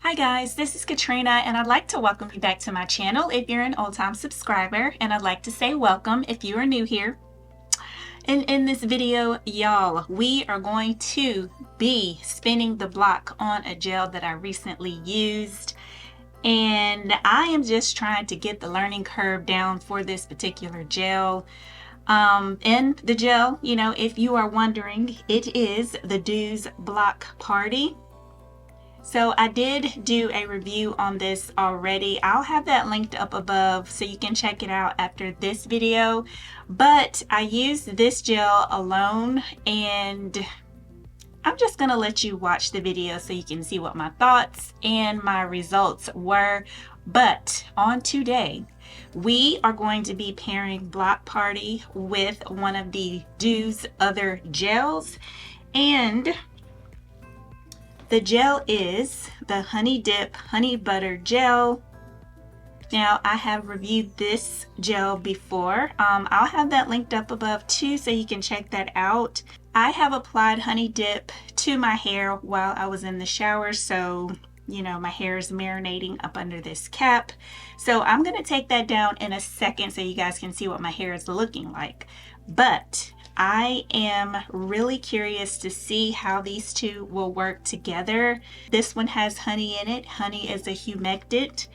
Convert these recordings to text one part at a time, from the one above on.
Hi guys, this is Katrina and I'd like to welcome you back to my channel if you're an old-time subscriber, and I'd like to say welcome if you are new here. And in this video, y'all, we are going to be spinning the block on a gel that I recently used, and I am just trying to get the learning curve down for this particular gel. And the gel, if you are wondering, it is the Doux Block Party. So I did do a review on this already. I'll have that linked up above so you can check it out after this video. But I used this gel alone, and I'm just going to let you watch the video so you can see what my thoughts and my results were. But on today, we are going to be pairing Block Party with one of the Doux other gels, and the gel is the Honey Dip Honey Butter Gel. Now, I have reviewed this gel before. I'll have that linked up above too so you can check that out. I have applied Honey Dip to my hair while I was in the shower, so my hair is marinating up under this cap. So I'm going to take that down in a second so you guys can see what my hair is looking like. But I am really curious to see how these two will work together. This one has honey in it. Honey is a humectant.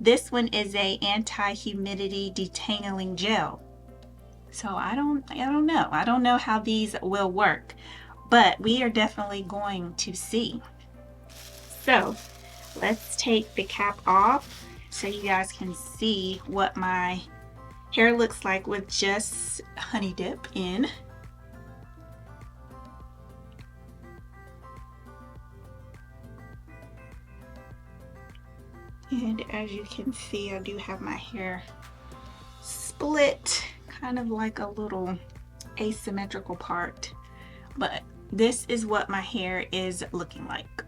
This one is a anti-humidity detangling gel. So I don't know. I don't know how these will work, but we are definitely going to see. So let's take the cap off so you guys can see what my hair looks like with just Honey Dip in. And as you can see, I do have my hair split, kind of like a little asymmetrical part. But this is what my hair is looking like.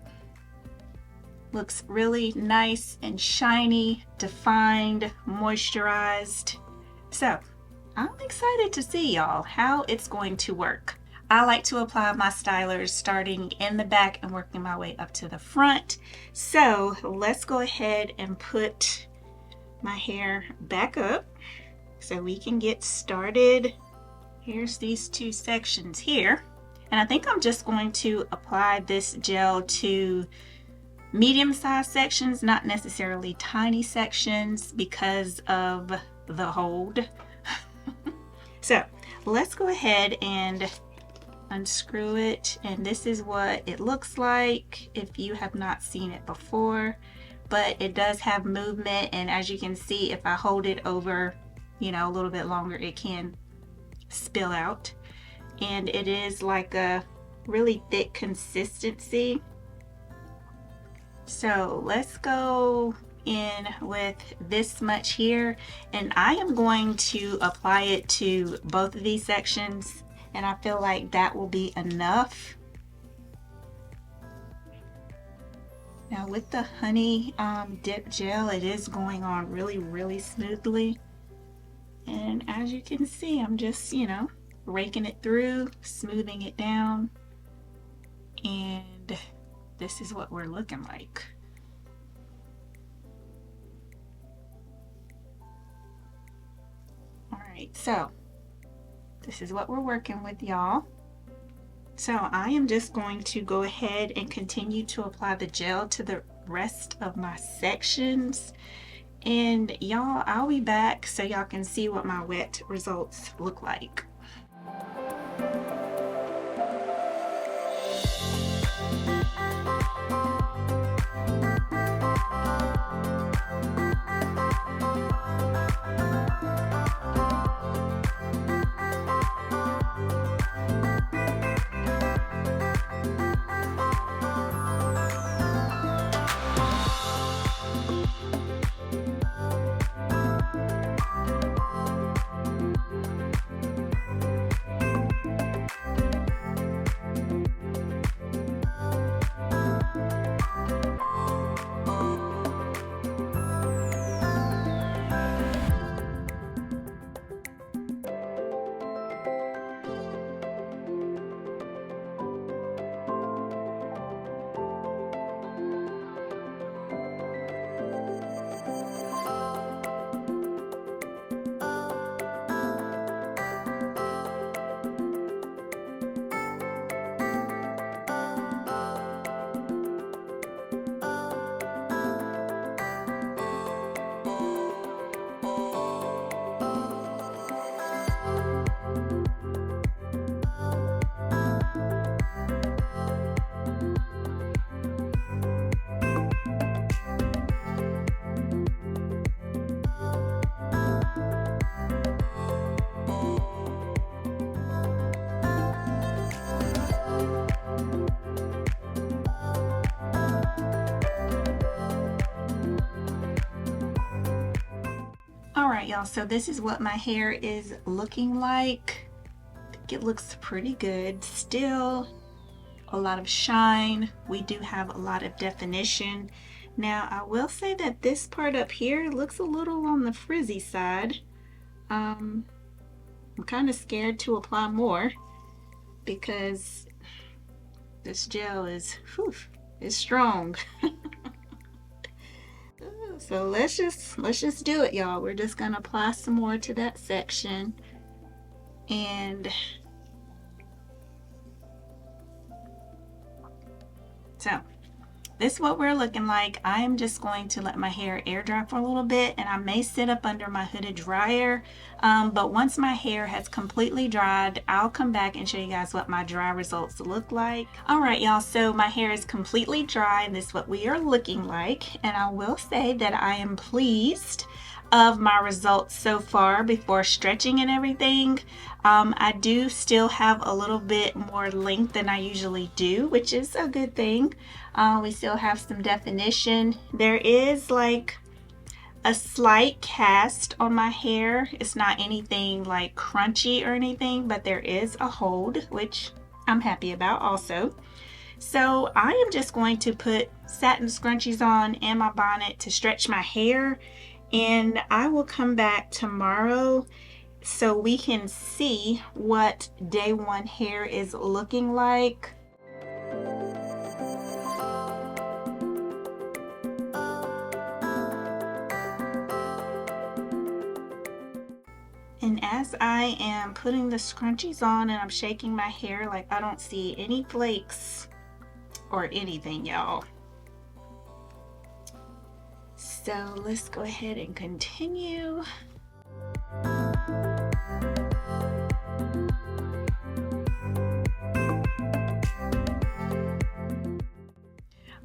Looks really nice and shiny, defined, moisturized. So I'm excited to see y'all how it's going to work. I like to apply my stylers starting in the back and working my way up to the front. So let's go ahead and put my hair back up so we can get started. Here's these two sections here. And I think I'm just going to apply this gel to medium-sized sections, not necessarily tiny sections because of the hold. So let's go ahead and unscrew it, and this is what it looks like if you have not seen it before. But it does have movement, and as you can see, if I hold it over a little bit longer, it can spill out, and it is like a really thick consistency. So let's go in with this much here, and I am going to apply it to both of these sections, and I feel like that will be enough. Now with the Honey Dip gel, it is going on really smoothly, and as you can see, I'm just raking it through, smoothing it down, and this is what we're looking like. All right, so this is what we're working with, y'all. So I am just going to go ahead and continue to apply the gel to the rest of my sections. And y'all, I'll be back so y'all can see what my wet results look like. right, y'all, so this is what my hair is looking like. I think it looks pretty good. Still a lot of shine. We do have a lot of definition. Now I will say that this part up here looks a little on the frizzy side. I'm kind of scared to apply more because this gel is strong. So let's just do it, y'all. We're just gonna apply some more to that section. And so this is what we're looking like. I am just going to let my hair air dry for a little bit, and I may sit up under my hooded dryer, but once my hair has completely dried, I'll come back and show you guys what my dry results look like. All right, y'all, so my hair is completely dry, and this is what we are looking like. And I will say that I am pleased of my results so far before stretching and everything. I do still have a little bit more length than I usually do, which is a good thing. We still have some definition. There is like a slight cast on my hair. It's not anything like crunchy or anything, but there is a hold, which I'm happy about also. So I am just going to put satin scrunchies on and my bonnet to stretch my hair, and I will come back tomorrow so we can see what day one hair is looking like. And as I am putting the scrunchies on and I'm shaking my hair, like, I don't see any flakes or anything, y'all. So let's go ahead and continue.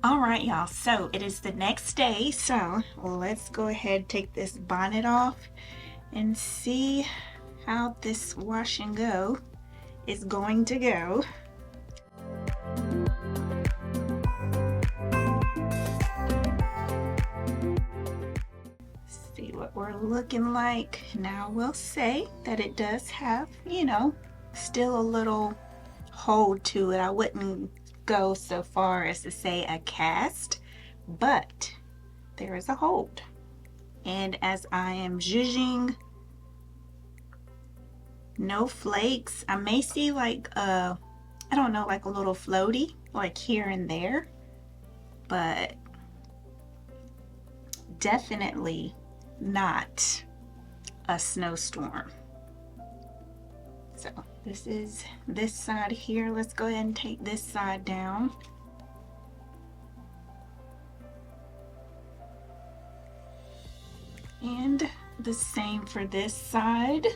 All right, y'all, so it is the next day, so let's go ahead, take this bonnet off and see how this wash and go is going to go. See what we're looking like. Now, I will say that it does have, you know, still a little hold to it. I wouldn't go so far as to say a cast, but there is a hold. And as I am zhuzhing, no flakes. I may see like I don't know, like a little floaty like here and there, but definitely not a snowstorm. So this is this side here. Let's go ahead and take this side down. And the same for this side.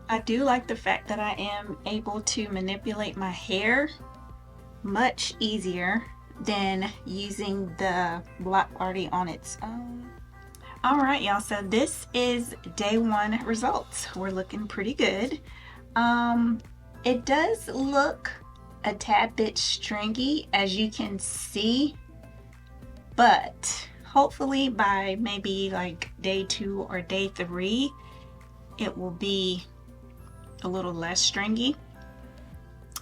I do like the fact that I am able to manipulate my hair much easier than using the block party on its own. All right, y'all, so this is day one results. We're looking pretty good. It does look a tad bit stringy, as you can see, but hopefully by maybe like day 2 or day 3, it will be a little less stringy.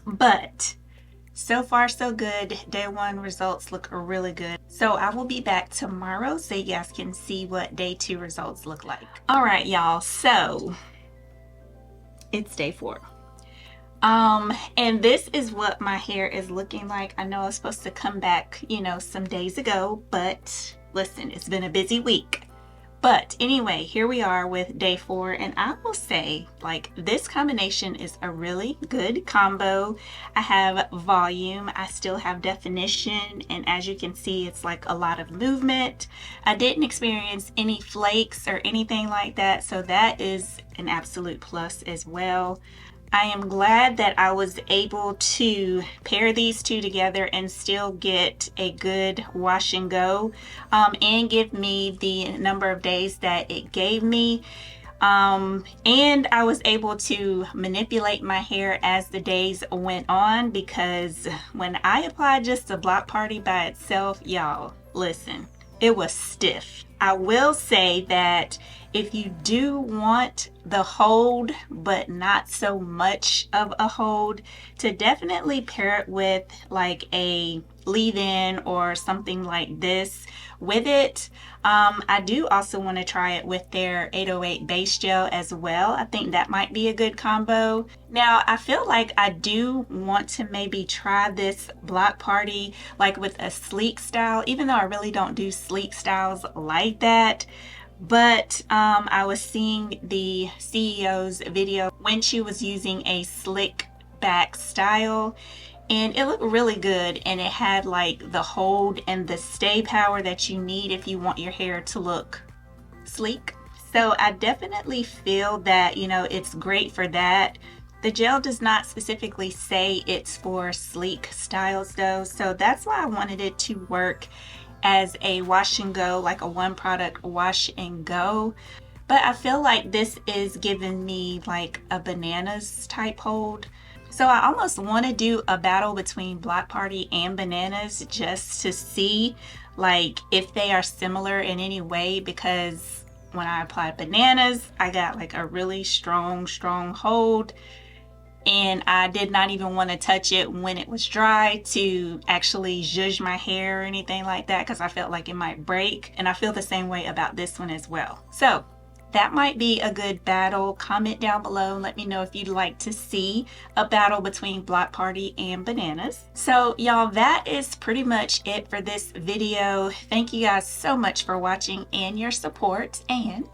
But so far so good. Day 1 results look really good. So I will be back tomorrow so you guys can see what day 2 results look like. All right, y'all, so it's day 4. And this is what my hair is looking like. I know I was supposed to come back, you know, some days ago, but listen, it's been a busy week. But anyway, here we are with day 4, and I will say, like, this combination is a really good combo. I have volume, I still have definition, and as you can see, it's like a lot of movement. I didn't experience any flakes or anything like that, so that is an absolute plus as well. I am glad that I was able to pair these two together and still get a good wash and go, and give me the number of days that it gave me. And I was able to manipulate my hair as the days went on, because when I applied just the block party by itself, y'all, listen, it was stiff. I will say that if you do want the hold but not so much of a hold, to definitely pair it with like a leave-in or something like this with it. I do also want to try it with their 808 base gel as well. I think that might be a good combo. Now I feel like I do want to maybe try this block party like with a sleek style, even though I really don't do sleek styles like that. But I was seeing the CEO's video when she was using a slick back style, and it looked really good, and it had like the hold and the stay power that you need if you want your hair to look sleek. So I definitely feel that, you know, it's great for that. The gel does not specifically say it's for sleek styles though, so that's why I wanted it to work as a wash and go, like a one product wash and go. But I feel like this is giving me like a bananas type hold. So I almost want to do a battle between Block Party and Bananas just to see like if they are similar in any way, because when I applied Bananas, I got like a really strong hold, and I did not even want to touch it when it was dry to actually zhuzh my hair or anything like that, because I felt like it might break. And I feel the same way about this one as well. So that might be a good battle. Comment down below and let me know if you'd like to see a battle between Block Party and Bananas. So y'all, that is pretty much it for this video. Thank you guys so much for watching and your support. And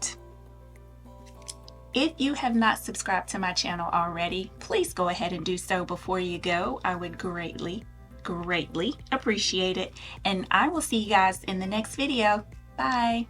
if you have not subscribed to my channel already, please go ahead and do so before you go. I would greatly appreciate it. And I will see you guys in the next video. Bye.